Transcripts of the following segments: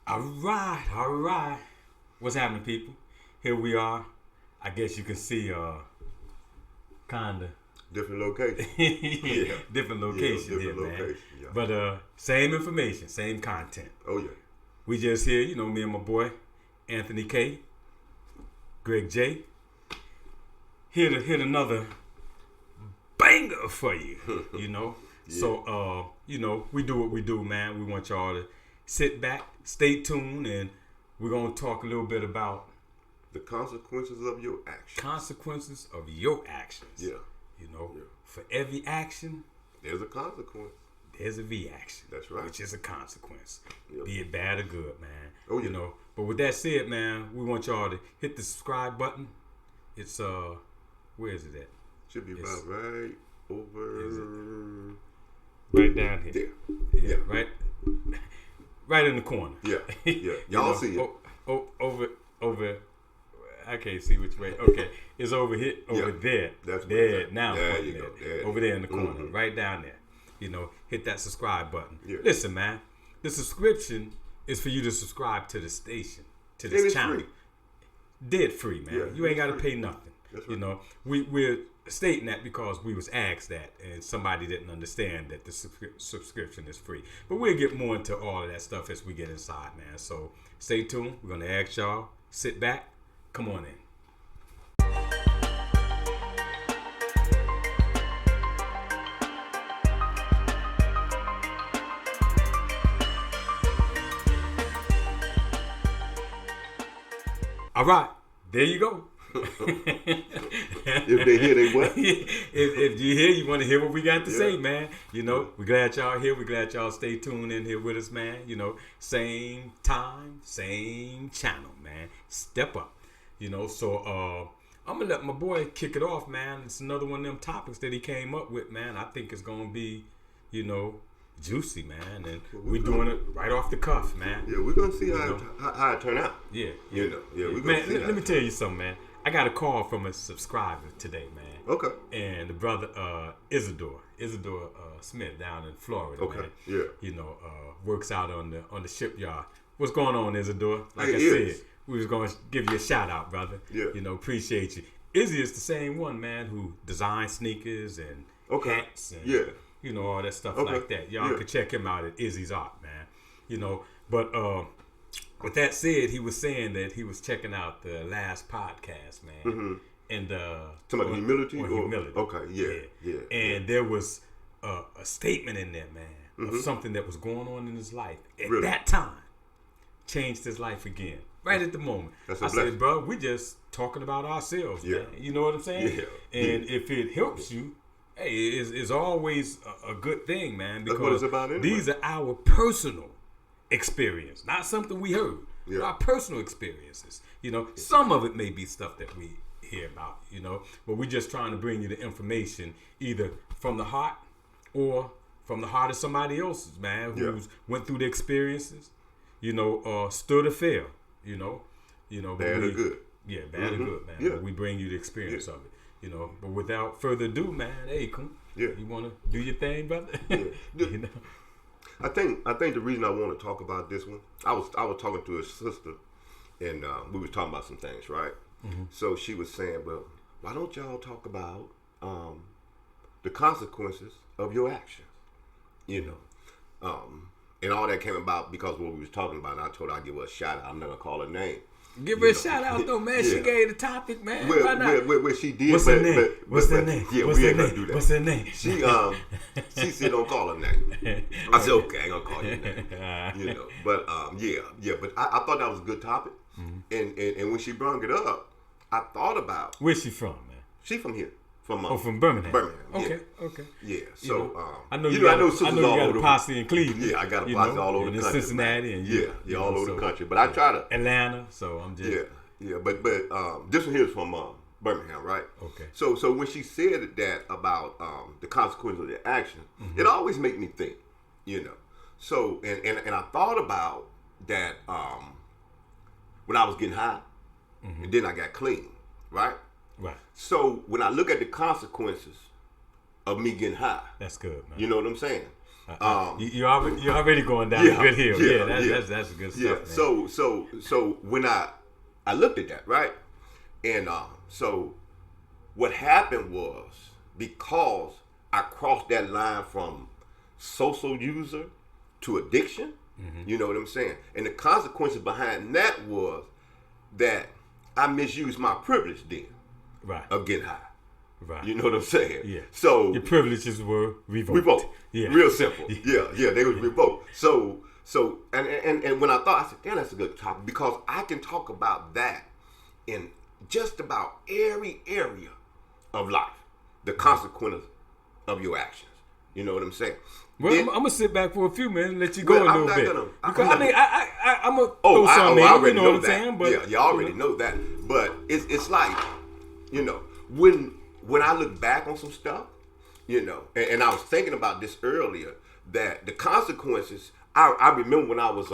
All right. What's happening, people? Here we are. I guess you can see, kinda Different location. different location here, man. Yeah. But same information, same content. Oh yeah. We just here, me and my boy Anthony K, Greg J. Here to hit another banger for you. Yeah. So we do what we do, man. We want y'all to sit back, stay tuned, and we're gonna talk a little bit about The consequences of your actions. consequences of your actions. Yeah. For every action, There's a consequence. there's a reaction. That's right. Which is a consequence. Yep. Be it bad or good, man. Oh, yeah. But with that said, man, we want y'all to hit the subscribe button. It's where is it at? Should be about right over Right down here. there. Yeah. Right in the corner. Yeah. Yeah. Y'all see it. Over. I can't see which way. Okay, it's over here, over there. That's there right. now. There you go. There over there in the corner, Mm-hmm. right down there. Hit that subscribe button. Yeah. Listen, man, the subscription is for you to subscribe to the station, to And this it's channel. free. Dead free, man. Yeah, You ain't it's got to free. pay nothing. That's right. We're stating that because we was asked that, and somebody didn't understand that the subscription is free. But we'll get more into all of that stuff as we get inside, man. So stay tuned. We're gonna ask y'all. Sit back. Come on in. All right, there you go. If they hear, they what? if you hear, you want to hear what we got to say, man. We're glad y'all here. We're glad y'all stay tuned in here with us, man. Same time, same channel, man. Step up. So I'm gonna let my boy kick it off, man. It's another one of them topics that he came up with, man. I think it's gonna be, juicy, man, and we're doing it right off the cuff, man. Yeah, we're gonna see how it turn out. Yeah. We're gonna Man, see. let me tell you something, man. I got a call from a subscriber today, man. Okay. And the brother Isidore Smith down in Florida, Okay. man. Yeah. Works out on the shipyard. What's going on, Isidore? Like It I is. said, we was gonna give you a shout out, brother. Yeah. Appreciate you. Izzy is the same one, man, who designs sneakers and hats and all that stuff like that. Y'all could check him out at Izzy's Art, man. But with that said, he was saying that he was checking out the last podcast, man. Mm-hmm. And Talking about humility? on humility. Okay, yeah. And there was a statement in there, man, of something that was going on in his life at that time. Changed his life again. Right at the moment. That's I a blessing. said, bro, we're just talking about ourselves, man. You know what I'm saying? Yeah. And if it helps you, hey, it's always a good thing, man. That's Because what it's about anyway. these are our personal experience, not something we heard. Yeah. Our personal experiences. Some of it may be stuff that we hear about, but we're just trying to bring you the information either from the heart or from the heart of somebody else's, man, who's went through the experiences, stood or fell, Bad or good. Yeah, bad or good, man. Yeah. But we bring you the experience of it, But without further ado, man, hey, come, Yeah. you want to do your thing, brother? Yeah. I think the reason I want to talk about this one, I was talking to his sister, and we was talking about some things, right? Mm-hmm. So she was saying, well, why don't y'all talk about the consequences of your actions, and all that came about because of what we was talking about. And I told her I'd give her a shout out. I'm not gonna call her name. Give her a shout out though, man. She gave the topic, man. Why not? Well, she did. What's her name? What's her name? Yeah, What's we her ain't gonna name? do that. What's her name? She said don't call her name. I said okay, I ain't gonna call your name. But But I thought that was a good topic, and when she brought it up, I thought about Where's she from, man? she from here. From Birmingham. Birmingham. Okay. Yeah. So I know you you got sisters you all got over a posse in Cleveland. Yeah, I got a posse all over the in country. Cincinnati and yeah, all over the country. But I try to Atlanta. So I'm just But this one here is from Birmingham, right? Okay. So when she said that about the consequences of their action, it always made me think, So and I thought about that when I was getting high, and then I got clean, right? Right. So when I look at the consequences of me getting high, That's good, man. you know what I'm saying? You already going down a good hill. Yeah, that's a good stuff. Yeah. So when I looked at that, right, and so what happened was, because I crossed that line from social user to addiction. You know what I'm saying? And the consequences behind that was that I misused my privilege then, right, of getting high. Right. You know what I'm saying? Yeah. So your privileges were revoked. Revoked. Yeah. Real simple. Yeah, they was revoked. So and when I thought, I said, damn, that's a good topic, because I can talk about that in just about every area of life. The consequences of your actions. You know what I'm saying? Well, I'm gonna sit back for a few minutes and let you go a little bit. Because I'm gonna throw some in. I already know know what I'm that. saying? But, yeah, you already know that. But it's like, you know, when I look back on some stuff, you know, and I was thinking about this earlier, that the consequences. I remember when I was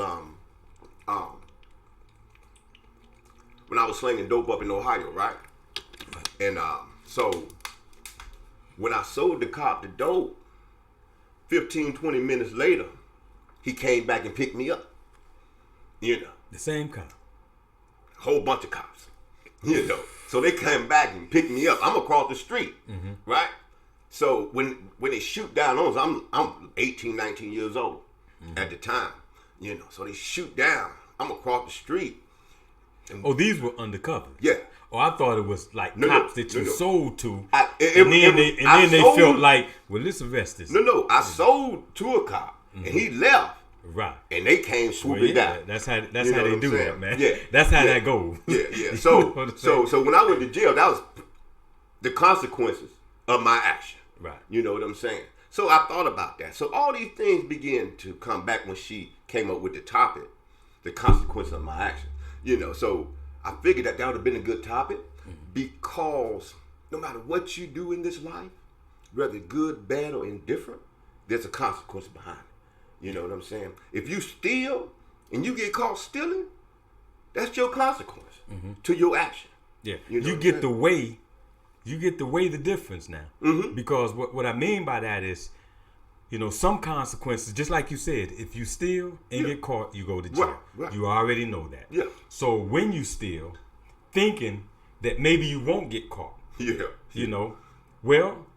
slinging dope up in Ohio, right? And so when I sold the cop the dope, 15, 20 minutes later, he came back and picked me up. You know. The same cop. Whole bunch of cops. You know. So they came back and picked me up. I'm across the street. Right? So when they shoot down on us, I'm 18, 19 years old at the time. You know. So they shoot down. I'm across the street. Oh, these were undercover. Yeah. Oh, I thought it was like cops that you sold to, and then they felt like, well, let's arrest this. No, I sold to a cop, and he left. Right. And they came swooping down. That's how they do that, man. Yeah. That's how that goes. Yeah. So when I went to jail, that was the consequences of my action. Right. You know what I'm saying? So I thought about that. So all these things began to come back when she came up with the topic, the consequences of my action. You know, so I figured that would have been a good topic, because no matter what you do in this life, whether good, bad, or indifferent, there's a consequence behind it. You know what I'm saying? If you steal and you get caught stealing, that's your consequence to your action. Yeah, you know get to weigh the difference now. Because what I mean by that is, you know, some consequences, just like you said, if you steal and get caught, you go to jail. Right. You already know that. Yeah. So when you steal, thinking that maybe you won't get caught. Yeah. You know, well,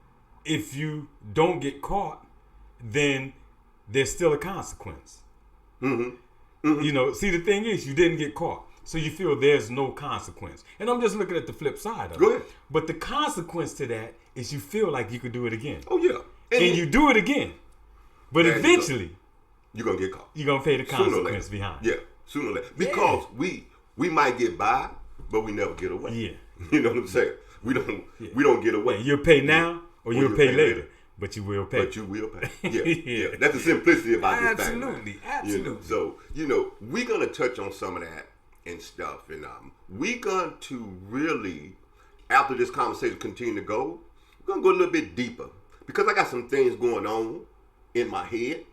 if you don't get caught, then there's still a consequence. You know, see, the thing is, you didn't get caught, so you feel there's no consequence. And I'm just looking at the flip side of it. Go ahead. But the consequence to that is you feel like you could do it again. Oh, yeah. And you do it again. But eventually, you're going to get caught. You're going to pay the consequence behind it. Yeah, sooner or later. Because we might get by, but we never get away. Yeah. You know what I'm saying? We don't get away. Yeah, you'll pay now or you'll pay later. But you will pay. But you will pay. Yeah. That's the simplicity about this thing. Absolutely. You know? So, you know, we're going to touch on some of that and stuff. And we're going to really, after this conversation continue to go, we're going to go a little bit deeper. Because I got some things going on in my head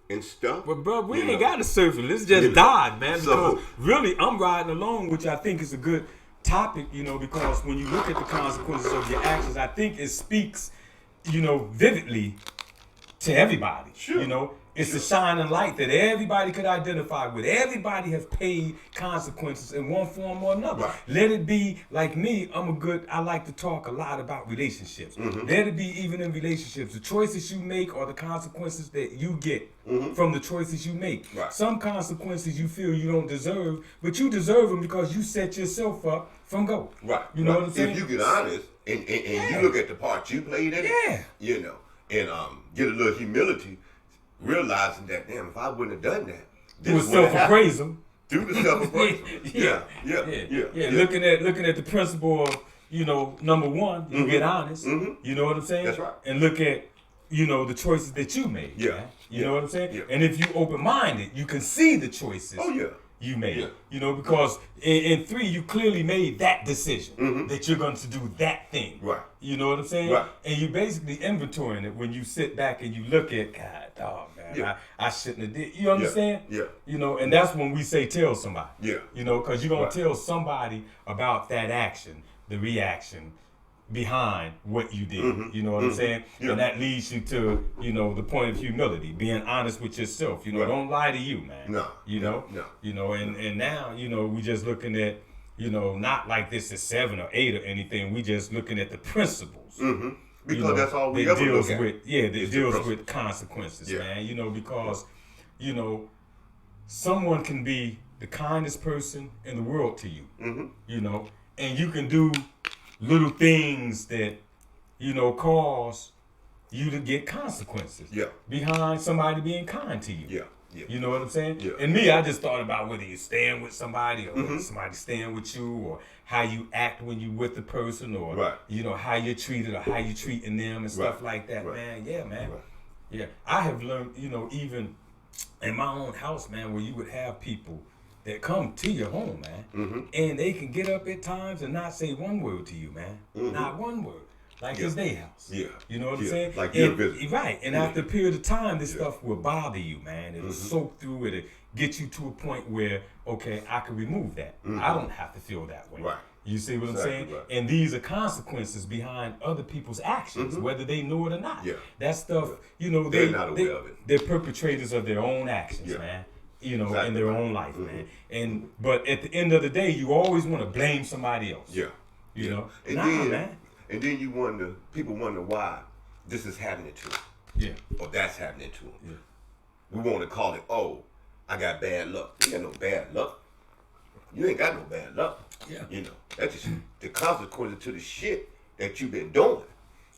and stuff. But, bro, we ain't got to surface. Let's just dive, man. Because really, I'm riding along, which I think is a good topic, you know, because when you look at the consequences of your actions, I think it speaks, you know, vividly to everybody. Sure. You know, it's a shining light that everybody could identify with. Everybody has paid consequences in one form or another. Right. Let it be like me. I like to talk a lot about relationships. Let it be even in relationships. The choices you make are the consequences that you get from the choices you make. Right. Some consequences you feel you don't deserve, but you deserve them because you set yourself up from go. Right. You know what I'm saying? If you get honest and you look at the part you played in it, you know, and get a little humility, realizing that, damn, if I wouldn't have done that, do a self-appraisal. Do the self-appraisal. Yeah. Looking at the principle of, you know, number one, you get honest. You know what I'm saying? That's right. And look at, you know, the choices that you made. Yeah. Man. You know what I'm saying? Yeah. And if you open-minded, you can see the choices. Oh, yeah. You made, Yeah. you know, because in 3, you clearly made that decision that you're going to do that thing. Right. You know what I'm saying? Right. And you basically inventorying it when you sit back and you look at, God, dog, man, Yeah. I shouldn't have did. You understand? Yeah. You know, and that's when we say tell somebody. Yeah. You know, because you're going to tell somebody about that action, the reaction, behind what you did. Mm-hmm. You know what I'm saying? Yeah. And that leads you to, the point of humility, being honest with yourself. Right. Don't lie to you, man. No. No. And now, we just looking at, not like this is 7 or 8 or anything. We just looking at the principles. Mm-hmm. Because that's all we ever deals look at. with. Yeah, that deals with consequences, man. Because, someone can be the kindest person in the world to you. Mm-hmm. And you can do little things that, cause you to get consequences. Yeah. Behind somebody being kind to you. Yeah. Yeah. You know what I'm saying? Yeah. And me, I just thought about whether you're staying with somebody or Mm-hmm. whether somebody's staying with you, or how you act when you with the person, or Right. How you're treated or how you treating them and stuff like that, Right. man. Yeah, man. Right. Yeah. I have learned, even in my own house, man, where you would have people that come to your home, man, Mm-hmm. and they can get up at times and not say one word to you, man. Mm-hmm. Not one word. Like it's their house. Yeah. You know what I'm Yeah. saying? Like you're visiting. Right. And after a period of time, this stuff will bother you, man. It'll Mm-hmm. soak through it. It'll get you to a point where, okay, I can remove that. Mm-hmm. I don't have to feel that way. Right. You see what Exactly I'm saying? right. And these are consequences behind other people's actions, whether they know it or not. Yeah. That stuff, They're not aware of it. They're perpetrators of their own actions, man. Exactly in their right. own life, man. But at the end of the day, you always want to blame somebody else. Yeah. You know? And man. And then people wonder why this is happening to them. Yeah. Or that's happening to them. Yeah. We want to call it, I got bad luck. You ain't no bad luck. You ain't got no bad luck. Yeah. That's just the consequences to the shit that you've been doing.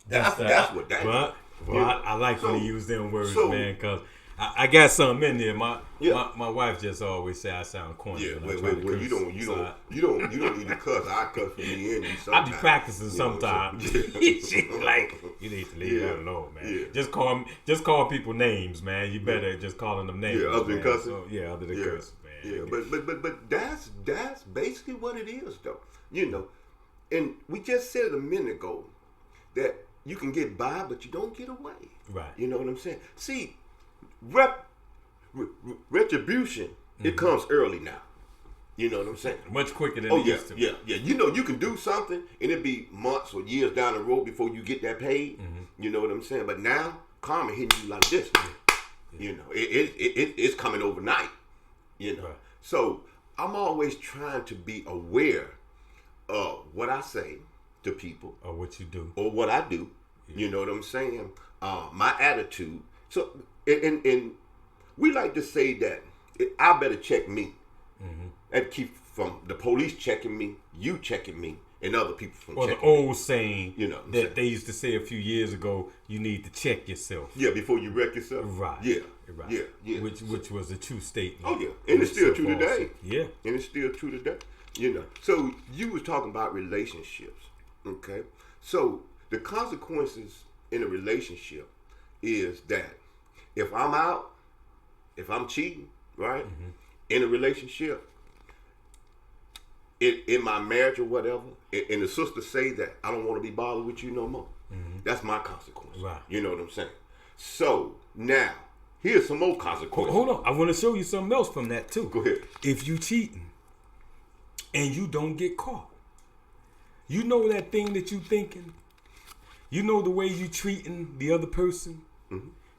That's what that is. Well, I like when you use them words, so- man, because I got something in there. My Yeah. my wife just always say I sound corny. Yeah, when I well, try to curse. you don't need to cuss. I cuss for me and you I sometimes. be practicing sometimes. She like, you need to leave that alone, man. Yeah. Just call people names, man. You better just calling them names. Yeah, other than man. cussing. So, other than cussing, man. Yeah, but that's basically what it is, though. And we just said a minute ago that you can get by, but you don't get away. Right. You know what I'm saying? See, retribution, it comes early now. You know what I'm saying? Much quicker than it used to. Yeah. You can do something and it be months or years down the road before you get that paid. You know what I'm saying? But now, karma hitting you like this. It's coming overnight. Right. So I'm always trying to be aware of what I say to people. Or what you do. Or what I do. Yeah. You know what I'm saying? My attitude. So, and we like to say that I better check me. That keep from the police checking me, you checking me, and other people from checking me. Or the old saying that they used to say a few years ago, you need to check yourself. Yeah, before you wreck yourself. Right. Yeah. Right. Yeah. Which was a true statement. Oh, yeah. And it's still true today. Yeah. And it's still true today. So you was talking about relationships, okay? So the consequences in a relationship is that if I'm out, if I'm cheating, right, in a relationship, in my marriage or whatever, and the sister say that I don't want to be bothered with you no more, that's my consequence. Right. You know what I'm saying? So now, here's some more consequences. Hold on. I want to show you something else from that too. Go ahead. If you cheating and you don't get caught, you know that thing that you thinking, you know the way you treating the other person,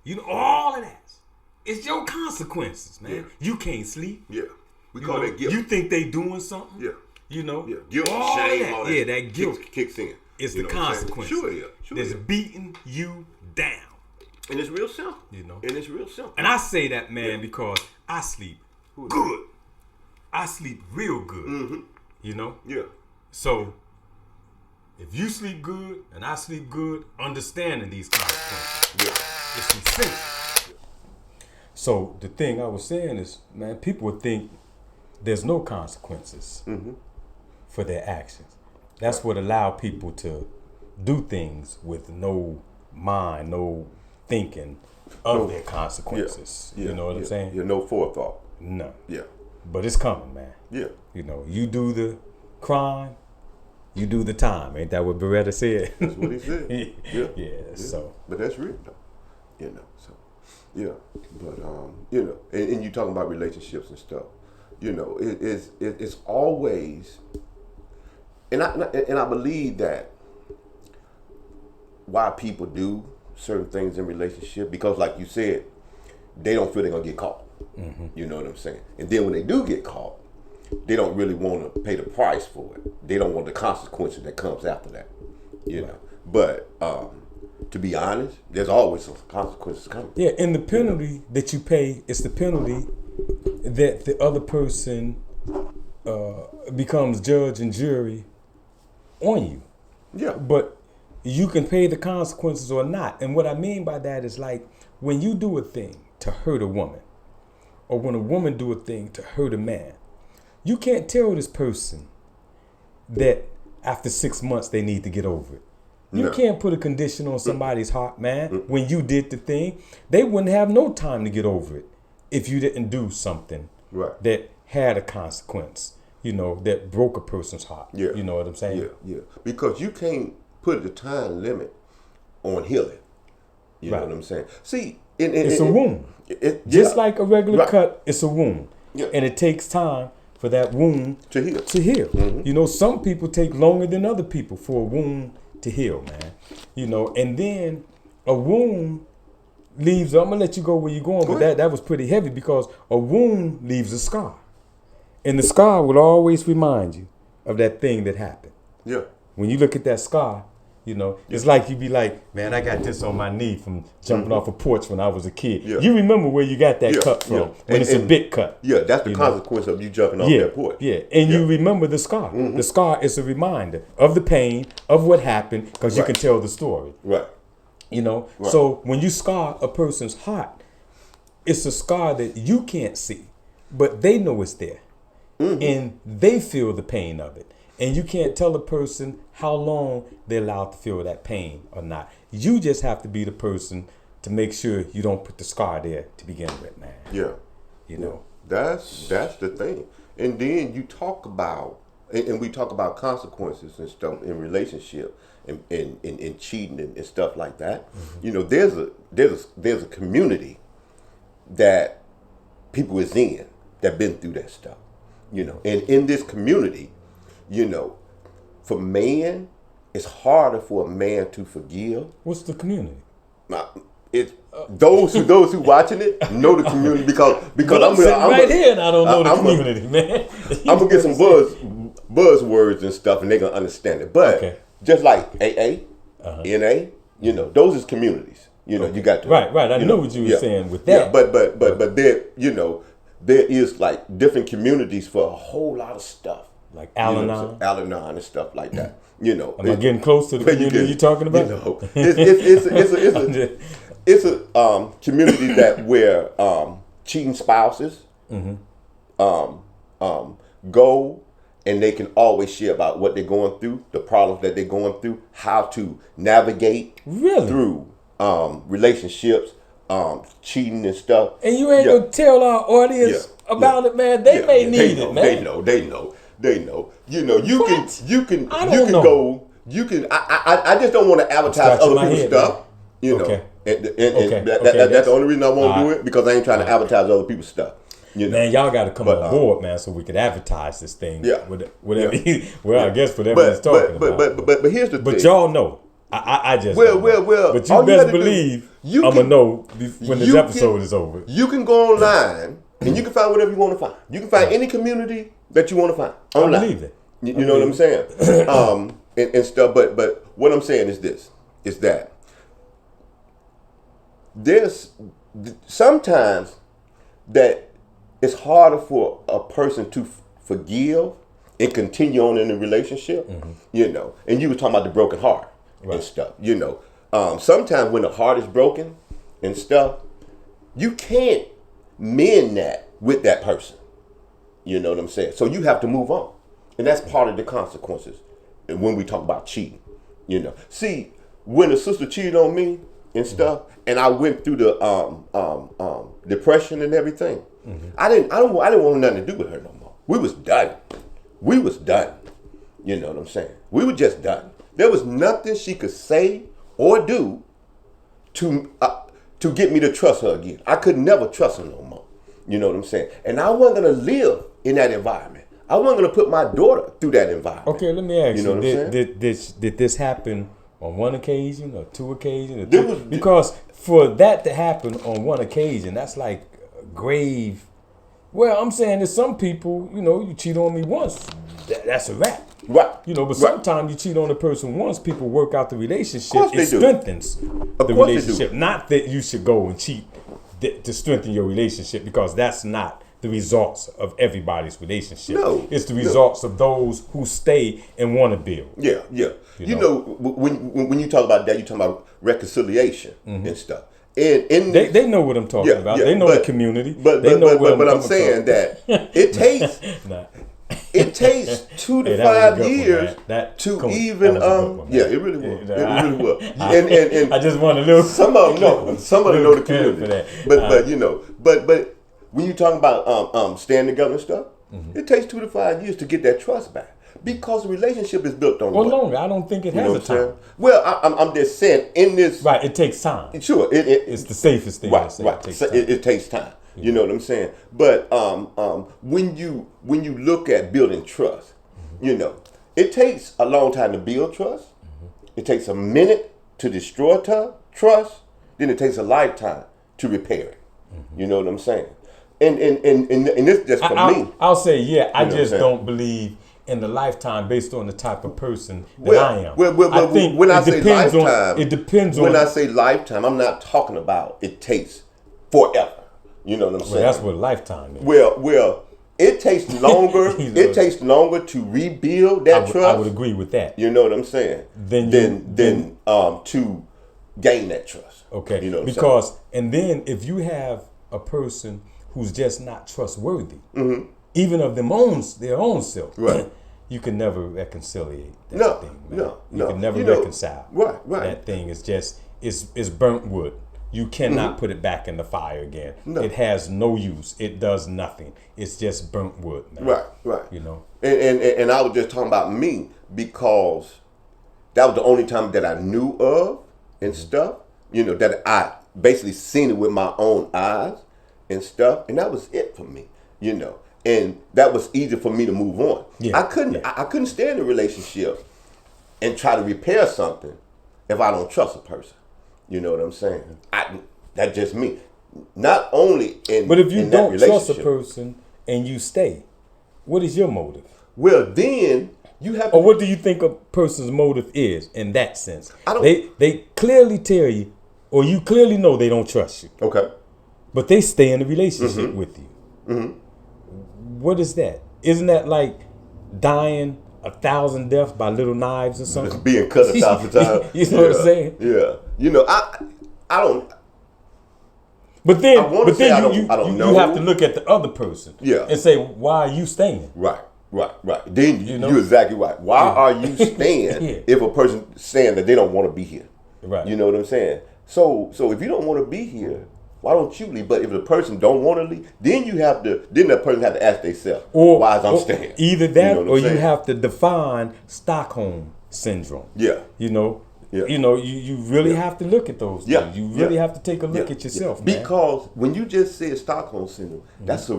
you know all of that. It's your consequences, man. Yeah. You can't sleep. Yeah. We call that guilt. You think they doing something. Yeah. Yeah. Guilt, all shame, that. all that. Yeah, that guilt kicks in. It's the consequence. Sure it is. That's beating you down. And it's real simple. And it's real simple. And I say that, man, because I sleep good. I sleep real good. Yeah. So if you sleep good and I sleep good, understanding these consequences. Yeah. It's essential. So the thing I was saying is, man, people would think there's no consequences for their actions. That's what allow people to do things with no mind, no thinking of their consequences. Yeah. You know what I'm saying? Yeah, no forethought. No. Yeah. But it's coming, man. Yeah. You do the crime, you do the time. Ain't that what Beretta said? That's what he said. Yeah. So. But that's real, though. So. Yeah. But and you talking about relationships and stuff. It's always, and I believe that why people do certain things in relationship, because like you said, they don't feel they're gonna get caught. You know what I'm saying? And then when they do get caught, they don't really want to pay the price for it. They don't want the consequences that comes after that. You know. But to be honest, there's always some consequences coming. Yeah, and the penalty that you pay is the penalty that the other person becomes judge and jury on you. Yeah. But you can pay the consequences or not. And what I mean by that is like when you do a thing to hurt a woman, or when a woman do a thing to hurt a man, you can't tell this person that after 6 months they need to get over it. You can't put a condition on somebody's heart, man. When you did the thing, they wouldn't have no time to get over it if you didn't do something that had a consequence, you know, that broke a person's heart. Yeah. You know what I'm saying? Yeah. Because you can't put the time limit on healing. You know what I'm saying? See, it's a wound. Just like a regular cut, it's a wound. Yeah. And it takes time for that wound to heal. Mm-hmm. You know, some people take longer than other people for a wound to heal, man. You know, and then a wound leaves, I'm gonna let you go where you're going, but that was pretty heavy because a wound leaves a scar. And the scar will always remind you of that thing that happened. Yeah. When you look at that scar, you know, it's like you be like, man, I got this on my knee from jumping off a porch when I was a kid. Yeah. You remember where you got that cut from when it's a big cut. Yeah, that's the consequence of you jumping off that porch. Yeah, and you remember the scar. The scar is a reminder of the pain, of what happened, because you can tell the story. Right. You know, so when you scar a person's heart, it's a scar that you can't see, but they know it's there. And they feel the pain of it. And you can't tell a person how long they're allowed to feel that pain or not. You just have to be the person to make sure you don't put the scar there to begin with, man. Yeah. You know. That's the thing. And then you talk about, and we talk about consequences and stuff in relationship and cheating and stuff like that. You know, there's a community that people is in that been through that stuff. You know, and in this community, you know, for man, it's harder for a man to forgive. What's the community? It's those who watching it know the community because I'm right here and I don't know the community, man. I'm gonna get some buzzwords and stuff, and they're gonna understand it. But just like AA, NA, you know, those is communities. You know, you got to right. I know what you were saying with that. Yeah, but there, you know, there is like different communities for a whole lot of stuff. Like Al-Anon. Al-Anon and stuff like that. You know. Am I getting close to the community you're talking about? You know, it's a community that where cheating spouses go and they can always share about what they're going through, the problems that they're going through, how to navigate through relationships, cheating and stuff. And you ain't gonna tell our audience about it, man. They may need it, man. They know. You know, you can go. You can. I just don't want to advertise other people's stuff. Man. You know, and that's the only reason I won't do it, because I ain't trying to advertise other people's stuff. You know? Man, y'all got to come on board, man, so we could advertise this thing. Yeah. Whatever. I guess whatever he's talking about. But here's the thing. But y'all know. I just well. But you best believe I'm gonna know when this episode is over. You can go online and you can find whatever you want to find. You can find any community that you want to find online. I believe that. You know what I'm saying? And stuff. But what I'm saying is this: is that there's sometimes that it's harder for a person to forgive and continue on in a relationship. You know, and you were talking about the broken heart. And stuff, you know. Sometimes when the heart is broken and stuff, you can't mend that with that person. You know what I'm saying? So you have to move on, and that's part of the consequences. And when we talk about cheating, you know, see, when a sister cheated on me and stuff, and I went through the depression and everything, I didn't want nothing to do with her no more. We was done. You know what I'm saying? We were just done. There was nothing she could say or do to get me to trust her again. I could never trust her no more. You know what I'm saying? And I wasn't going to live in that environment. I wasn't going to put my daughter through that environment. Okay, let me ask you. Know what I'm saying? Did this happen on one occasion or two occasions, or two, because for that to happen on one occasion, that's like grave. Well, I'm saying there's some people, you cheat on me once, that's a wrap. Right. But sometimes you cheat on a person once, people work out the relationship. It strengthens the relationship. Not that you should go and cheat to strengthen your relationship, because that's not the results of everybody's relationship. No. It's the results of those who stay and want to build. Yeah. When you talk about that, you talk about reconciliation and stuff. And they know what I'm talking about. They know the community. But I'm saying that it takes it takes 2 to 5 years to even it really will. It really will. And I just want to know. Some of them know the community. But when you talk about staying together and stuff, it takes 2 to 5 years to get that trust back. Because the relationship is built on longer. I don't think it has a time. Well, I'm just saying in this. Right, it takes time. Sure. It's the safest thing to say. Right. It takes time. You know what I'm saying? But when you look at building trust, it takes a long time to build trust. It takes a minute to destroy trust. Then it takes a lifetime to repair it. You know what I'm saying? And this just for me. I'll say, I just don't believe in the lifetime based on the type of person that I am. I think when I say lifetime, it depends on. When I say lifetime, I'm not talking about it takes forever. You know what I'm saying? Well, that's what lifetime is. Well, it takes longer. It takes longer to rebuild that trust. I would agree with that. You know what I'm saying? Than to gain that trust. Okay. You know what because I'm saying? And then if you have a person who's just not trustworthy, even of their own self, right? You can never reconciliate that thing. Man. You can never reconcile. Right. That thing is just it's burnt wood. You cannot put it back in the fire again. No. It has no use. It does nothing. It's just burnt wood, man. Right. And I was just talking about me because that was the only time that I knew of and stuff. That I basically seen it with my own eyes and stuff, and that was it for me. And that was easy for me to move on. Yeah. I couldn't stay in a relationship and try to repair something if I don't trust a person. You know what I'm saying? That's just me. Not only in but if you don't trust a person and you stay, what is your motive? Well, then you have. Or what do you think a person's motive is in that sense? They clearly tell you, or you clearly know they don't trust you. Okay. But they stay in a relationship with you. What is that? Isn't that like dying 1,000 deaths by little knives or something? Just being cut 1,000 times. You know what I'm saying? Yeah. I don't. But then you know. have to look at the other person. Yeah. And say, why are you staying? Right. Then you're exactly right. Why are you staying if a person saying that they don't want to be here? Right. You know what I'm saying? So if you don't want to be here, why don't you leave? But if the person don't want to leave, then that person have to ask themselves, why is I'm staying? Either that, or you have to define Stockholm syndrome. Yeah. You really have to look at those things. You really have to take a look at yourself, man. Because when you just said Stockholm syndrome, that's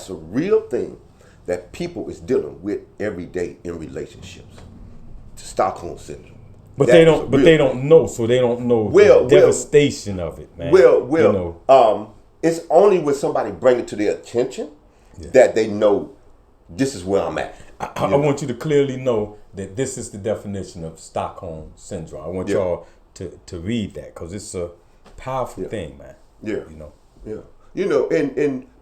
a real thing that people is dealing with every day in relationships. Stockholm syndrome. But they don't know, so they don't know the devastation of it, man. It's only when somebody bring it to their attention that they know this is where I'm at. I want you to clearly know that this is the definition of Stockholm syndrome. I want y'all to read that because it's a powerful thing, man. Yeah.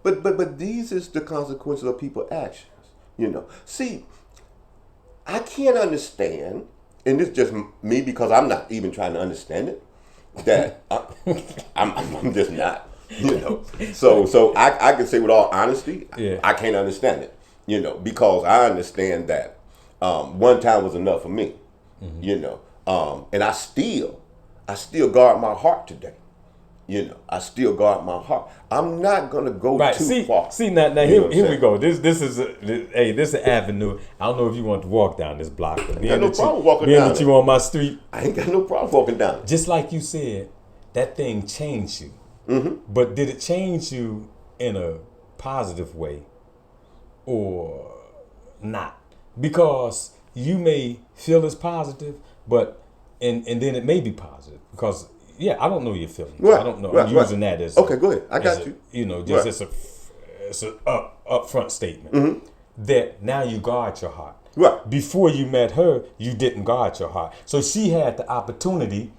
But these is the consequences of people's actions. See, I can't understand. And this is just me because I'm not even trying to understand it. That I'm just not, So I can say with all honesty, I can't understand it, because I understand that one time was enough for me, and I still guard my heart today. I still guard my heart. I'm not gonna go too far. See now here we go. This is an avenue. I don't know if you want to walk down this block, but I ain't got no problem walking down. Being that you on my street, I ain't got no problem walking down. Just like you said, that thing changed you. But did it change you in a positive way or not? Because you may feel it's positive, but and then it may be positive because I don't know your feelings. Right, I don't know. right, I'm using that as okay. Go ahead. I got you. You know, just it's a upfront statement that now you guard your heart. Right. Before you met her, you didn't guard your heart, so she had the opportunity,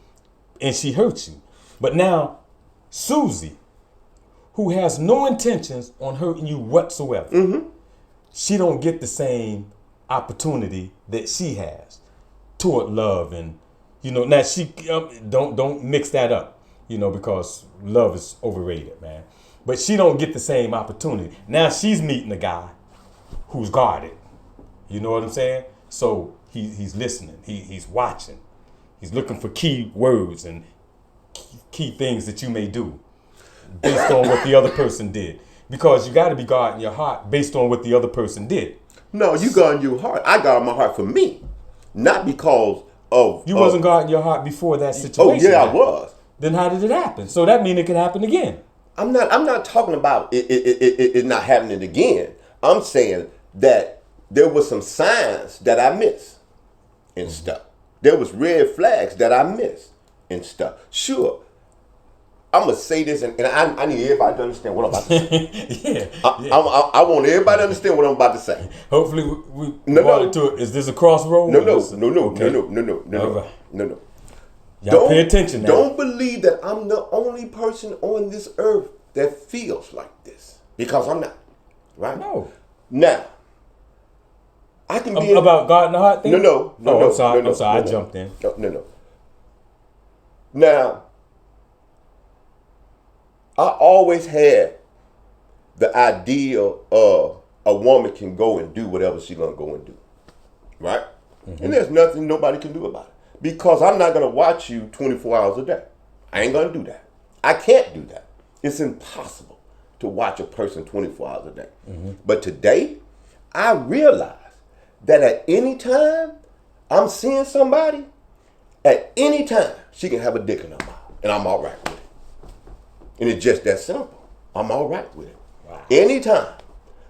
and she hurt you. But now, Susie, who has no intentions on hurting you whatsoever, she don't get the same opportunity that she has toward love. And now she don't mix that up, because love is overrated, man. But she don't get the same opportunity. Now she's meeting a guy who's guarded. You know what I'm saying? So he's listening, he's watching, he's looking for key words and key things that you may do based on what the other person did. Because you got to be guarding your heart based on what the other person did. No, you guarding your heart. I guard my heart for me, not because of you wasn't guarding your heart before that situation. Oh yeah, I was. Then how did it happen? So that means it could happen again. I'm not talking about it not happening again. I'm saying that there was some signs that I missed and stuff. There was red flags that I missed and stuff. Sure. I'm going to say this, and I need everybody to understand what I'm about to say. I want everybody to understand what I'm about to say. Hopefully we brought it to it. Is this a crossroad? No. Y'all pay attention now. Don't believe that I'm the only person on this earth that feels like this. Because I'm not. Right? No. Now, I can be... About guarding the heart thing? No. I'm sorry. I jumped in. No. Now... I always had the idea of a woman can go and do whatever she's going to go and do. Right? And there's nothing nobody can do about it. Because I'm not going to watch you 24 hours a day. I ain't going to do that. I can't do that. It's impossible to watch a person 24 hours a day. But today, I realize that at any time I'm seeing somebody, at any time, she can have a dick in her mouth. And I'm all right with it. And it's just that simple. I'm all right with it. Wow. Anytime.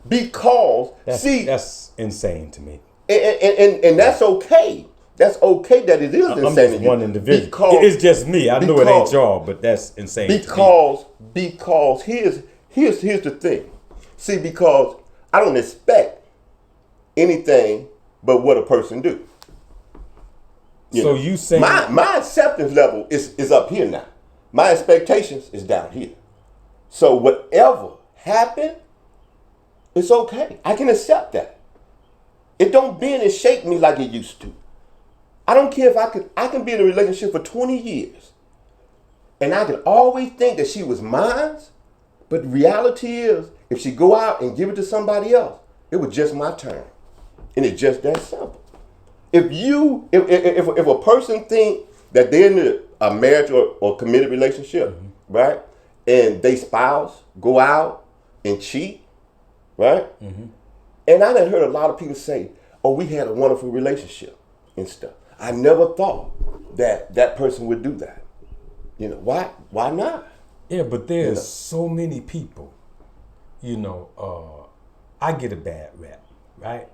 Because, that's insane to me. And that's okay. That's okay that it is insane. I'm just one individual. It's just me. I know it ain't y'all, but that's insane because here's the thing. See, because I don't expect anything but what a person do. You saying... My acceptance level is up here now. My expectations is down here. So whatever happened, it's okay. I can accept that. It don't bend and shake me like it used to. I don't care if I can be in a relationship for 20 years. And I can always think that she was mine. But the reality is, if she go out and give it to somebody else, it was just my turn. And it's just that simple. If a person think that they're in a marriage or committed relationship, right? And they spouse go out and cheat, right? And I done heard a lot of people say, oh, we had a wonderful relationship and stuff. I never thought that person would do that. Why? Why not? Yeah, but there's so many people, I get a bad rap, right?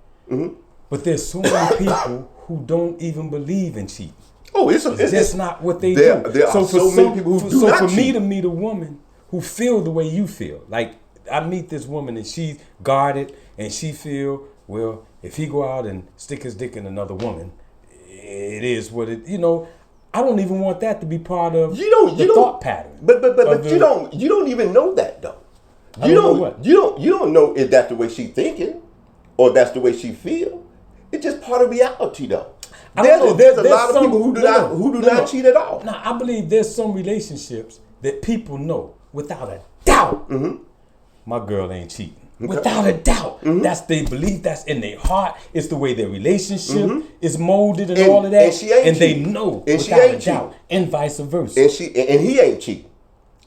But there's so many people who don't even believe in cheating. Oh, it's just not what they do. There are so many people who do not cheat. For me to meet a woman who feel the way you feel, like I meet this woman and she's guarded and she feel, well, if he go out and stick his dick in another woman, it is what it. I don't even want that to be part of the thought pattern. But you don't even know that though. You don't know if that's the way she thinking or that's the way she feel. It's just part of reality though. There's a lot of people who do not cheat at all. Now, I believe there's some relationships that people know without a doubt. My girl ain't cheating. Okay. Without a doubt. That's they believe, that's in their heart. It's the way their relationship is molded and all of that. And she ain't cheating. They know without a doubt. And vice versa. And he ain't cheating.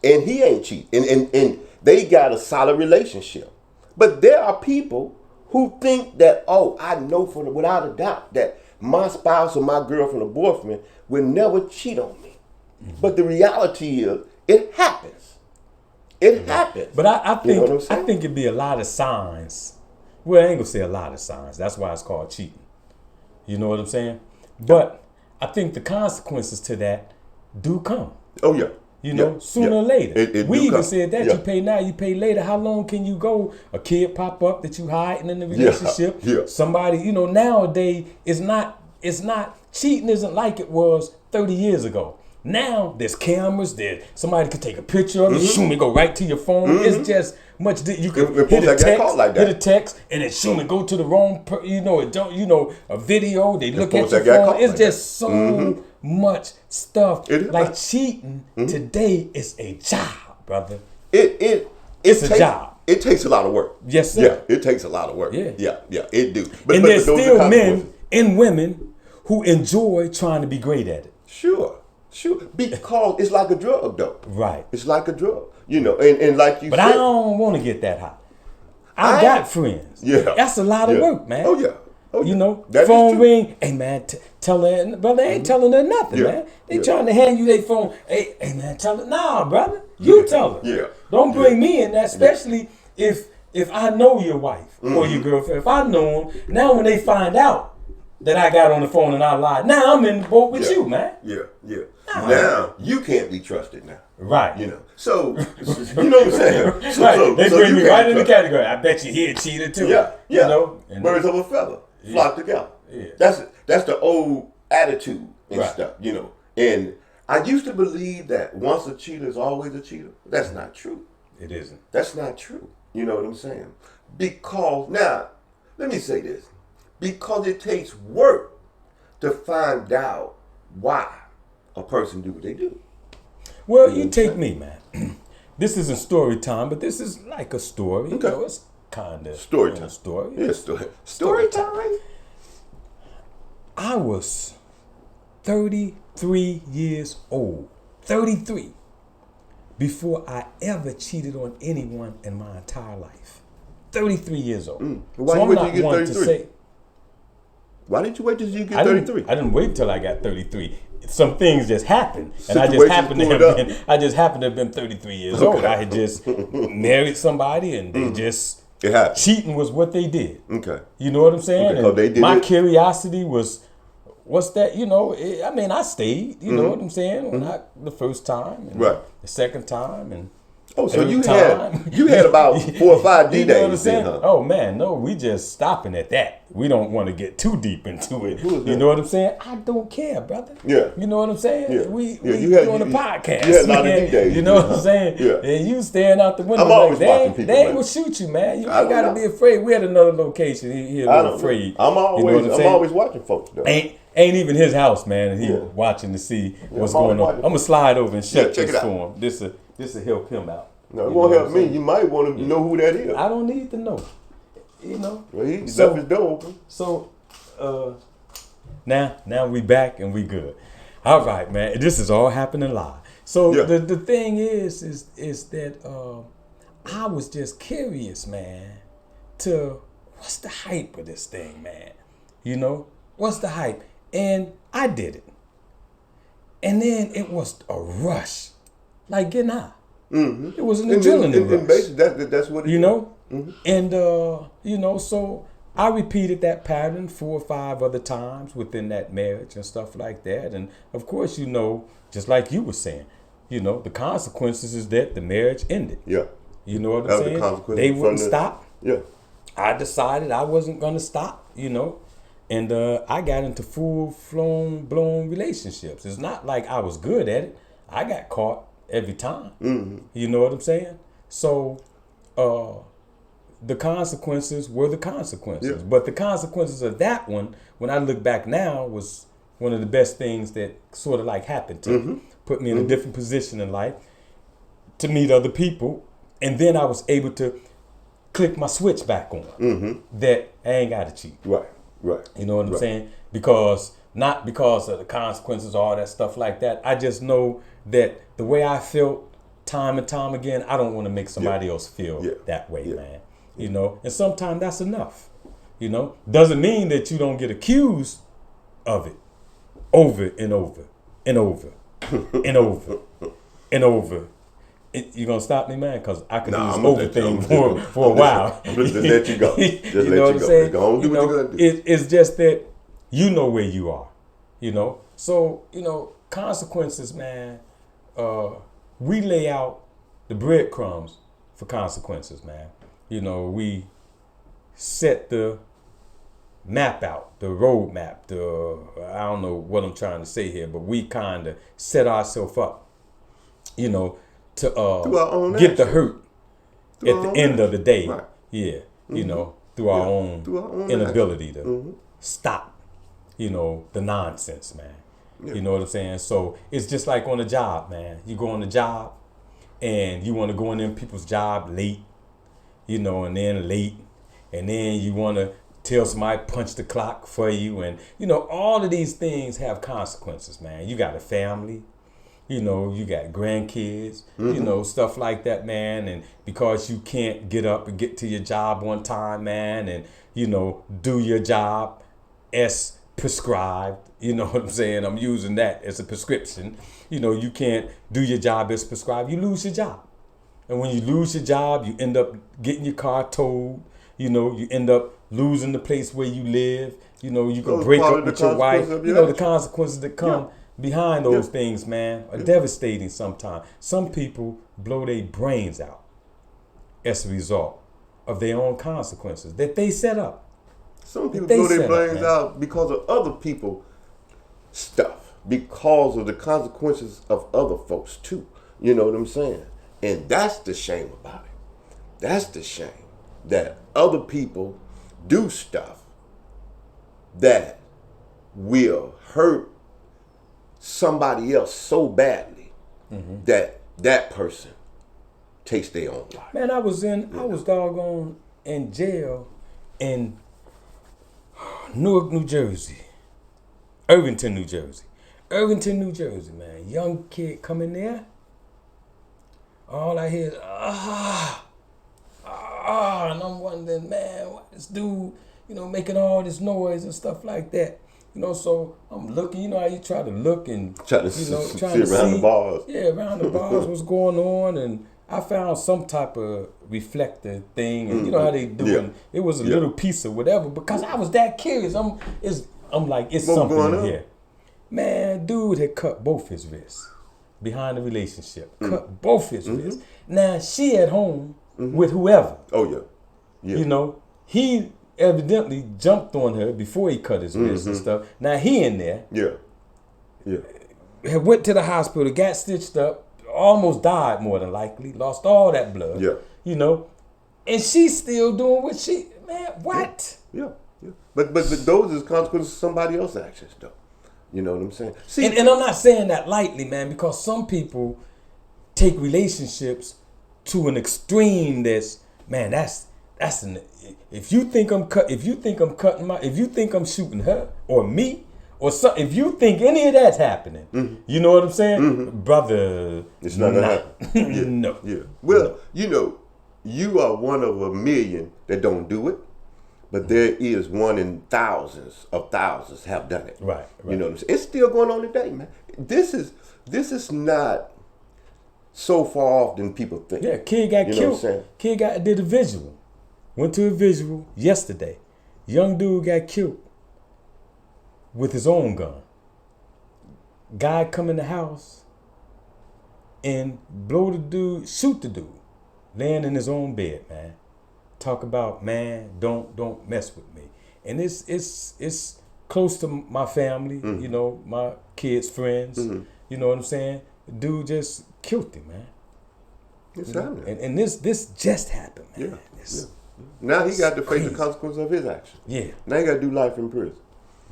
And they got a solid relationship. But there are people who think that, oh, I know without a doubt that my spouse or my girlfriend or boyfriend will never cheat on me. But the reality is, it happens. It happens. But I think it'd be a lot of signs. Well, I ain't gonna say a lot of signs. That's why it's called cheating. You know what I'm saying? But I think the consequences to that do come. Oh yeah. You know, sooner or later. We even said that you pay now, you pay later. How long can you go? A kid pop up that you hiding in the relationship. Yeah. Somebody, you know, nowadays it's not cheating isn't like it was 30 years ago. Now there's cameras, somebody could take a picture of it, shoom, it go right to your phone. It's just much you can hit a text, and it shoom, it go to the wrong a video, they look at your phone. It's just so much stuff. Like cheating today is a job, brother. It's a job. It takes a lot of work. Yes, sir. Yeah, it takes a lot of work. Yeah, it do. And there's still men and women who enjoy trying to be great at it. Sure. Because it's like a drug, though. Right. It's like a drug. You know, and like you said. But I don't want to get that high. I got friends. Yeah. That's a lot of work, man. Oh, yeah. You know, phone ring. Hey, man, tell her. Brother, ain't telling her nothing, man. They trying to hand you their phone. Hey, man, tell her. Nah, brother. You tell her. Yeah. Don't bring me in that, especially if I know your wife or your girlfriend. If I know them, now when they find out that I got on the phone and I lied, now I'm in the boat with you, man. Yeah. Now you can't be trusted now. Right. You know. So you know what I'm saying? Right. They bring me right in the category. I bet you he a cheater too. Yeah. You know? Birds of a feather flock together. Yeah. That's the old attitude and stuff, you know. And I used to believe that once a cheater is always a cheater. That's not true. It isn't. That's not true. You know what I'm saying? Because now, let me say this. Because it takes work to find out why a person do what they do. Well, you take me, man. This isn't story time, but this is like a story. Okay. You know, it's kind of story time. Story. Yeah, story time. I was 33 years old. 33. Before I ever cheated on anyone in my entire life. 33 years old. Why so I'm not one 33? To say. Why didn't you wait till you get 33? I didn't wait till I got 33. Some things just happened, and I just happened to have been 33 years old. I had just married somebody, and they just cheating was what they did. Okay, you know what I'm saying? Okay. They did my curiosity was, what's that? You know, I stayed. You know what I'm saying? When the first time, and the second time, and so you had about 4 or 5 D-days. You know what I'm saying? Huh? Oh man, no, we just stopping at that. We don't want to get too deep into it. You know what I'm saying? I don't care, brother. Yeah. You know what I'm saying? Yeah. We doing a podcast. You had a lot of D-days. You know what I'm saying? Yeah. And you staring out the window. I'm always watching people. They ain't gonna shoot you, man. You ain't gotta be afraid. We had another location. He a little afraid. I'm always watching folks though. Ain't even his house, man, and he watching to see what's going on. I'm gonna slide over and shut this for him. This will help him out. No, it won't help me. You might want to know who that is. I don't need to know. You know. Well, he left his door open. So, now we back and we good. All right, man. This is all happening live. So the thing is that I was just curious, man, to what's the hype of this thing, man? You know, what's the hype? And I did it. And then it was a rush, like getting high. It was an adrenaline rush. Basically, that's what it is. You know? And, you know, so I repeated that pattern 4 or 5 other times within that marriage and stuff like that. And, of course, you know, just like you were saying, you know, the consequences is that the marriage ended. Yeah. You know what I'm saying? They wouldn't stop. Yeah. I decided I wasn't going to stop, you know. And I got into blown relationships. It's not like I was good at it. I got caught every time. You know what I'm saying? So the consequences were the consequences. Yeah. But the consequences of that one, when I look back now, was one of the best things that sort of like happened to me. Put me in a different position in life to meet other people. And then I was able to click my switch back on that I ain't got to cheat. Right. You know what I'm saying? Not because of the consequences, all that stuff like that. I just know that the way I felt time and time again, I don't want to make somebody else feel that way, man. You know, and sometimes that's enough. You know, doesn't mean that you don't get accused of it over and over and over and over and over. You gonna stop me, man? Because I could do this over thing for a while. I'm just gonna let you go. You know what I'm saying? It's just that you know where you are. You know, So, consequences, man, we lay out the breadcrumbs for consequences, man. We set the map out, the road map, I don't know what I'm trying to say here, but we kind of set ourselves up, to Through our own get the actions. hurt Through at our the own end of the day. Right. Yeah, Mm-hmm. through our Through our own own inability to Mm-hmm. stop, the nonsense, man. Yeah. You know what I'm saying? So it's just like on a job, man. You go on the job and you want to go in them people's job late, and then late, and then you want to tell somebody punch the clock for you, and all of these things have consequences, man. You got a family, you got grandkids, stuff like that, man. And because you can't get up and get to your job on time, man, and do your job as prescribed, you know what I'm saying? I'm using that as a prescription. You can't do your job as prescribed, you lose your job. And when you lose your job, you end up getting your car towed. You end up losing the place where you live. You can Those break part up of the with your wife. consequences of The your action. consequences that come behind those things, man, are devastating sometimes. Some people blow their brains out as a result of their own consequences that they set up. Some people They blow their set up, brains man. out because of other people stuff, because of the consequences of other folks too. You know what I'm saying? And that's the shame about it. That's the shame that other people do stuff that will hurt somebody else so badly that that person takes their own life. Man, I was doggone in jail in Newark, New Jersey. Irvington, New Jersey. Man. Young kid come in there. All I hear is, and I'm wondering, man, why this dude, making all this noise and stuff like that. So I'm looking, how you try to look and, Trying to trying to see around the bars. Yeah, around the bars, what's going on. And I found some type of reflector thing, and you know how they do Yeah. it. It was a little piece of whatever, because I was that curious. I'm like, it's What's something going in on? here. Man, dude had cut both his wrists behind the relationship. Cut both his wrists. Now, she at home with whoever. Oh yeah. Yeah. He evidently jumped on her before he cut his wrist and stuff. Now, he in there. Yeah. Yeah. Had went to the hospital, got stitched up, almost died more than likely, lost all that blood. Yeah. And she's still doing what she, man, what? Yeah. Yeah. But those is consequences of somebody else's actions though. You know what I'm saying? See, And I'm not saying that lightly, man, because some people take relationships to an extreme that's an, if you think I'm shooting her or me or something, if you think any of that's happening, you know what I'm saying? Brother, it's not gonna happen. Yeah. No. Yeah. Well, you are one of a million that don't do it, but there is one in thousands of thousands have done it. Right. You know what I'm saying? It's still going on today, man. This is not so far off than people think. Yeah, kid got You know what I'm killed. saying? Did a visual. Went to a visual yesterday. Young dude got killed with his own gun. Guy come in the house and shoot the dude, laying in his own bed, man. Talk about, man, don't mess with me. And it's close to my family, my kids' friends. You know what I'm saying? Dude just killed him, man. It's happening. And this just happened, man. Yeah. Now he got to face the consequences of his action. Yeah. Now he got to do life in prison.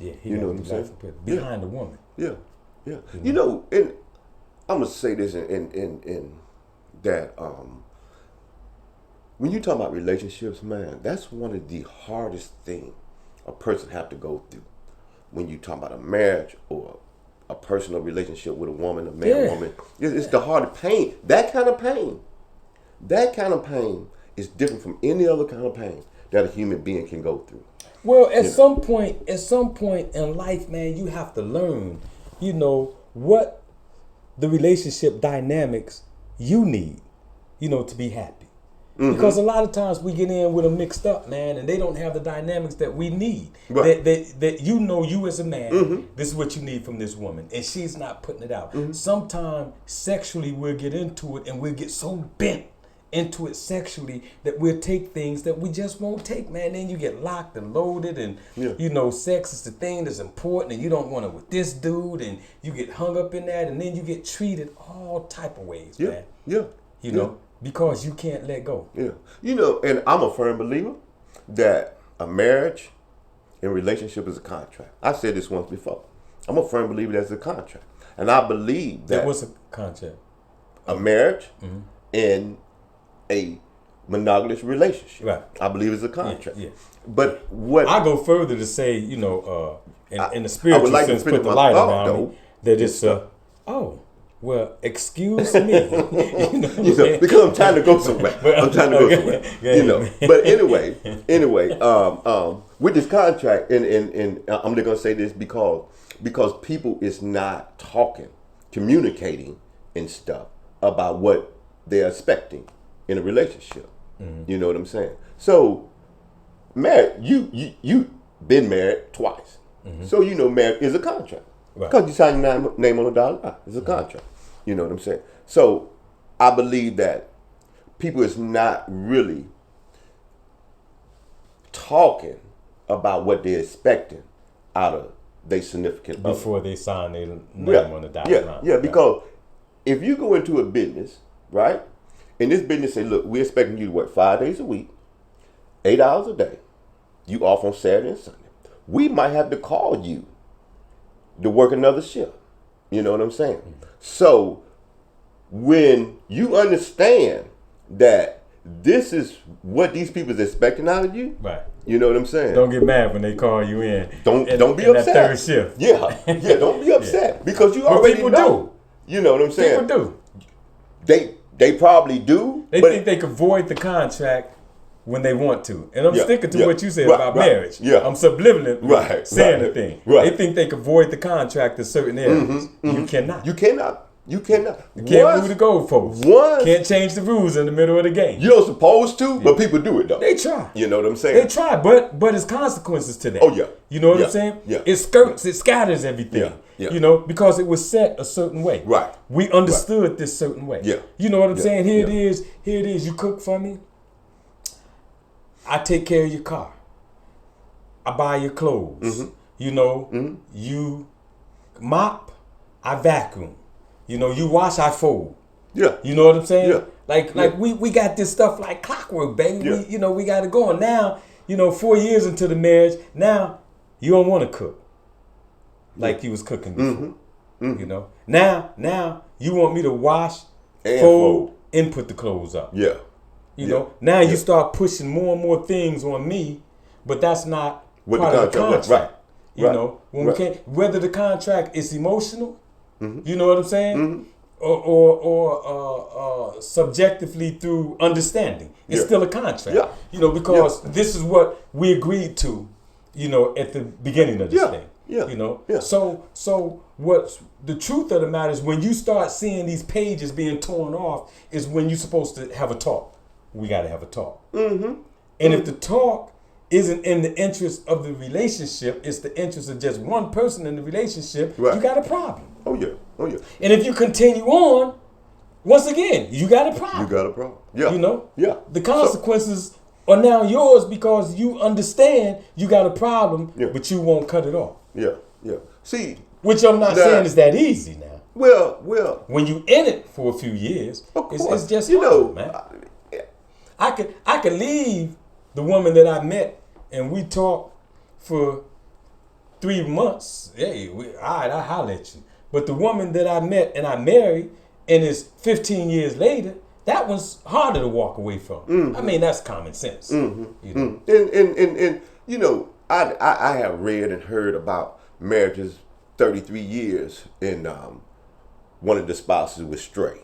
Yeah, he You know got what to I'm do life saying? in prison behind a woman. Yeah. Yeah. And I'm gonna say this in that when you talk about relationships, man, that's one of the hardest things a person have to go through. When you talk about a marriage or a personal relationship with a woman, a man, woman, it's the hardest pain. That kind of pain is different from any other kind of pain that a human being can go through. Well, at some point in life, man, you have to learn, what the relationship dynamics you need, to be happy. Because a lot of times we get in with them mixed up, man, and they don't have the dynamics that we need. Right. That you know, you as a man, this is what you need from this woman, and she's not putting it out. Sometimes sexually we'll get into it and we'll get so bent into it sexually that we'll take things that we just won't take, man. Then you get locked and loaded, and you know, sex is the thing that's important, and you don't want it with this dude, and you get hung up in that, and then you get treated all type of ways, man. You know, because you can't let go. You know, and I'm a firm believer that a marriage and relationship is a contract. I said this once before. I'm a firm believer that's a contract, and I believe that what's a contract? A marriage and a monogamous relationship. Right. I believe it's a contract. Yeah. But what I go further to say, you know, in the spiritual like sense, put the my light thought, around me, that it's well, excuse me. Because I'm trying to go somewhere. You know. But anyway, with this contract, and I'm just gonna say this because people is not talking, communicating and stuff about what they're expecting in a relationship. You know what I'm saying? So, married, you been married twice, so you know marriage is a contract because you sign your name on a dollar line. It's a contract. You know what I'm saying? So, I believe that people is not really talking about what they're expecting out of their significant other before they sign their name on the dotted line. Yeah, because if you go into a business, right, and this business say, look, we're expecting you to work 5 days a week, 8 hours a day, you off on Saturday and Sunday. We might have to call you to work another shift. You know what I'm saying? So when you understand that this is what these people is expecting out of you, right? You know what I'm saying? Don't get mad when they call you in. Don't be upset. That third shift. Yeah, don't be upset because you already people know. Do. You know what I'm saying? People do. They probably do. They think they can void the contract when they want to. And I'm sticking to what you said about marriage. I'm subliminally saying the thing. They think they can void the contract in certain areas. You cannot. You cannot. You cannot. You can't move the goalposts. Can't change the rules in the middle of the game. You don't supposed to, but people do it though. They try. You know what I'm saying? They try, but it's consequences to that. Oh yeah. You know what I'm saying? Yeah. It skirts, it scatters everything. Yeah. You know, because it was set a certain way. Right. We understood this certain way. Yeah. You know what I'm saying? Here it is. You cook for me. I take care of your car. I buy your clothes. You know, you mop, I vacuum. You know, you wash, I fold. Yeah. You know what I'm saying? Yeah. Like we got this stuff like clockwork, baby. Yeah. We got it going. Now, 4 years into the marriage, now you don't want to cook like you was cooking before. You know? Now you want me to wash, and fold, and put the clothes up. Yeah. You know? Now you start pushing more and more things on me, but that's not part of the contract. Right. You know, when we can't, whether the contract is emotional, you know what I'm saying? Or subjectively through understanding. It's still a contract. Yeah. You know, because this is what we agreed to, at the beginning of this thing. Yeah. You know? Yeah. So what's the truth of the matter is when you start seeing these pages being torn off is when you're supposed to have a talk. We got to have a talk. And if the talk isn't in the interest of the relationship, it's the interest of just one person in the relationship, you got a problem. Oh yeah. And if you continue on, once again, you got a problem. You got a problem. Yeah. You know? Yeah. The consequences are now yours because you understand you got a problem, but you won't cut it off. Yeah. See, which I'm not saying is that easy now. Well. When you in it for a few years, it's just hard, man. I could leave the woman that I met and we talked for 3 months. Hey, all right, I holler at you. But the woman that I met and I married and it's 15 years later, that one's harder to walk away from. I mean, that's common sense. You know? And I have read and heard about marriages 33 years and one of the spouses was stray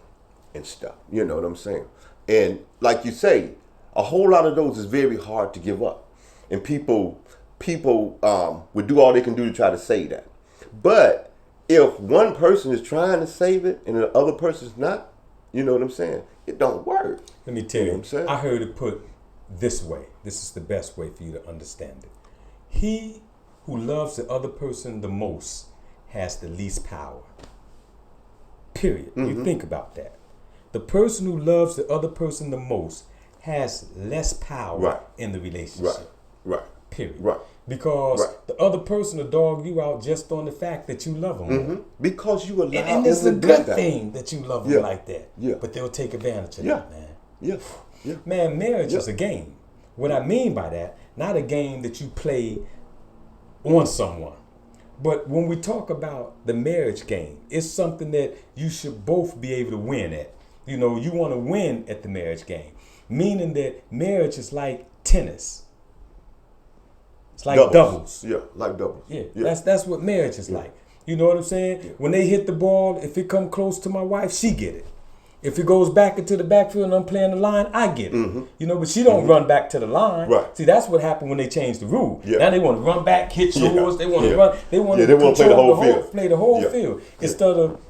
and stuff. You know what I'm saying? And like you say, a whole lot of those is very hard to give up. And people would do all they can do to try to save that. But if one person is trying to save it and the other person's not, you know what I'm saying? it don't work. Let me tell you, what I'm saying? I heard it put this way. This is the best way for you to understand it. He who loves the other person the most has the least power. Period. You think about that. The person who loves the other person the most has less power in the relationship. Right. Period. Right. Because the other person will dog you out just on the fact that you love them. Because you allow and it's a good thing that you love them like that. Yeah. But they'll take advantage of that, man. Yeah. Man, marriage is a game. What I mean by that, not a game that you play on someone. But when we talk about the marriage game, it's something that you should both be able to win at. You know, you want to win at the marriage game. Meaning that marriage is like tennis. It's like doubles. Yeah, like doubles. Yeah. That's what marriage is like. You know what I'm saying? Yeah. When they hit the ball, if it come close to my wife, she get it. If it goes back into the backfield and I'm playing the line, I get it. You know, but she don't run back to the line. Right. See, that's what happened when they changed the rule. Yeah. Now they want to run back, hit yours. They want to run. They want to play the whole field instead of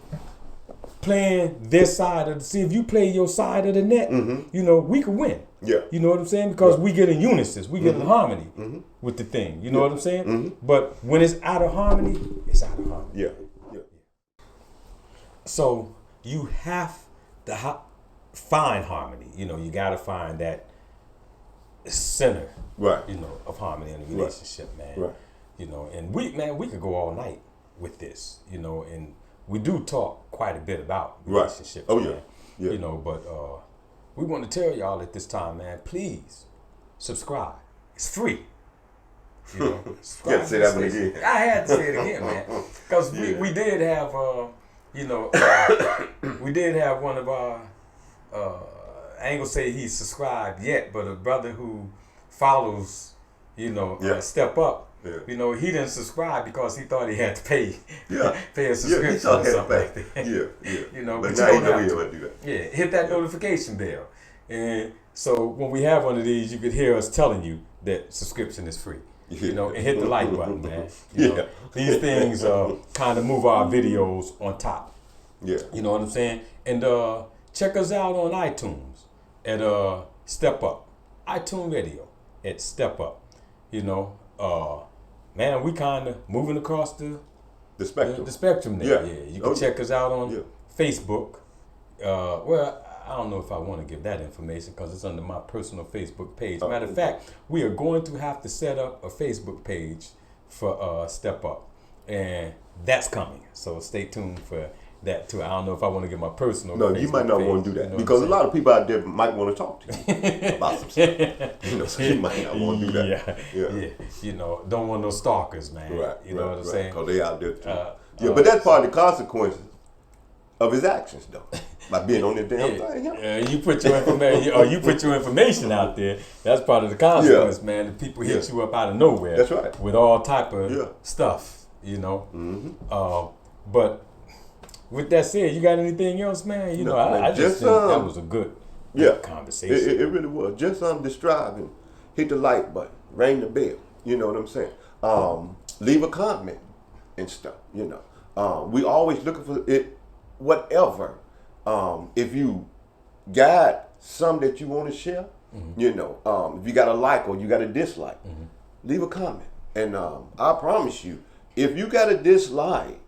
playing their side of the. See, if you play your side of the net, you know, we could win. Yeah. You know what I'm saying? Because we get in unison. We get in harmony with the thing. You know what I'm saying? But when it's out of harmony, it's out of harmony. Yeah. So you have to find harmony. You know, you got to find that center, you know, of harmony in the relationship, man. Right. You know, and we could go all night with this, you know, and we do talk quite a bit about relationships. Oh, man. yeah. You know, but we want to tell y'all at this time, man, please subscribe. It's free. You know, You had to say that one again. I had to say it again, man, because we did have, you know, we did have one of our. I ain't gonna say he's subscribed yet, but a brother who follows, you know, Step Up. Yeah. You know, he didn't subscribe because he thought he had to pay a subscription or something like that. Yeah. You know, but you now don't you know have he to. would do that. Yeah, hit that notification bell. And so when we have one of these, you could hear us telling you that subscription is free. You know, and hit the like button, man. You know, these things kind of move our videos on top. Yeah. You know what I'm saying? And check us out on iTunes at Step Up. iTunes Radio at Step Up. You know, man, we kind of moving across the spectrum. The spectrum there. Yeah. You can check us out on Facebook. Well, I don't know if I want to give that information because it's under my personal Facebook page. Matter of fact, we are going to have to set up a Facebook page for Step Up. And that's coming. So stay tuned for that too. I don't know if I want to give my personal Facebook you might not want to do that, you know, because a lot of people out there might want to talk to you about some stuff. You know, so you might not want to do that. Yeah. You know, don't want no stalkers, man. Right. You know what I'm saying? Because they out there too. But that's part of the consequences of his actions, though. By being on the damn thing. You put your information, or you put your information out there. That's part of the consequence, man. The people hit you up out of nowhere. That's right. With all type of stuff, you know. But with that said, you got anything else, man? You know, I just think that was a good conversation. It really was. Just subscribe and hit the like button, ring the bell. You know what I'm saying? Leave a comment and stuff. You know, we always looking for it. Whatever. If you got some that you want to share, you know, if you got a like or you got a dislike, leave a comment. And I promise you, if you got a dislike,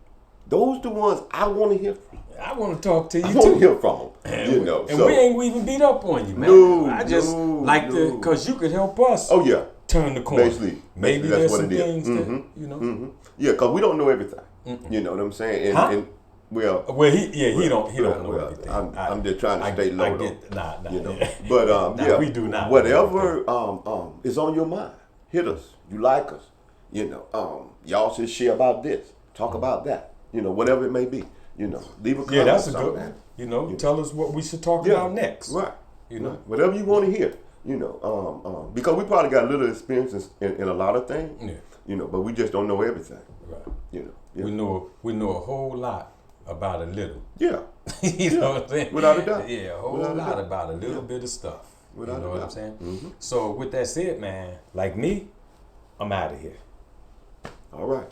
those the ones I want to hear from. I want to talk to you too. I want to hear from them. You know, and we ain't even beat up on you, man. To, because you could help us. Oh yeah. Turn the corner. Maybe there's that's what some it is. things that you know. Yeah, because we don't know everything. You know what I'm saying? And well, he don't know everything. I'm just trying to stay low, though. You know, but we do not. Whatever is on your mind, hit us. You like us, you know. Y'all should share about this, talk about that, you know, whatever it may be. You know, leave a comment. Yeah, that's a good one. You know, tell us what we should talk about next. Right. You know, whatever you want to hear. You know, because we probably got a little experience in a lot of things. Yeah. You know, but we just don't know everything. Right. You know. We know a whole lot about a little. Yeah. You know what I'm saying? Without a doubt. Yeah, a whole lot about a little bit of stuff. Without you know a what doubt. I'm saying? So with that said, man, like me, I'm out of here. All right.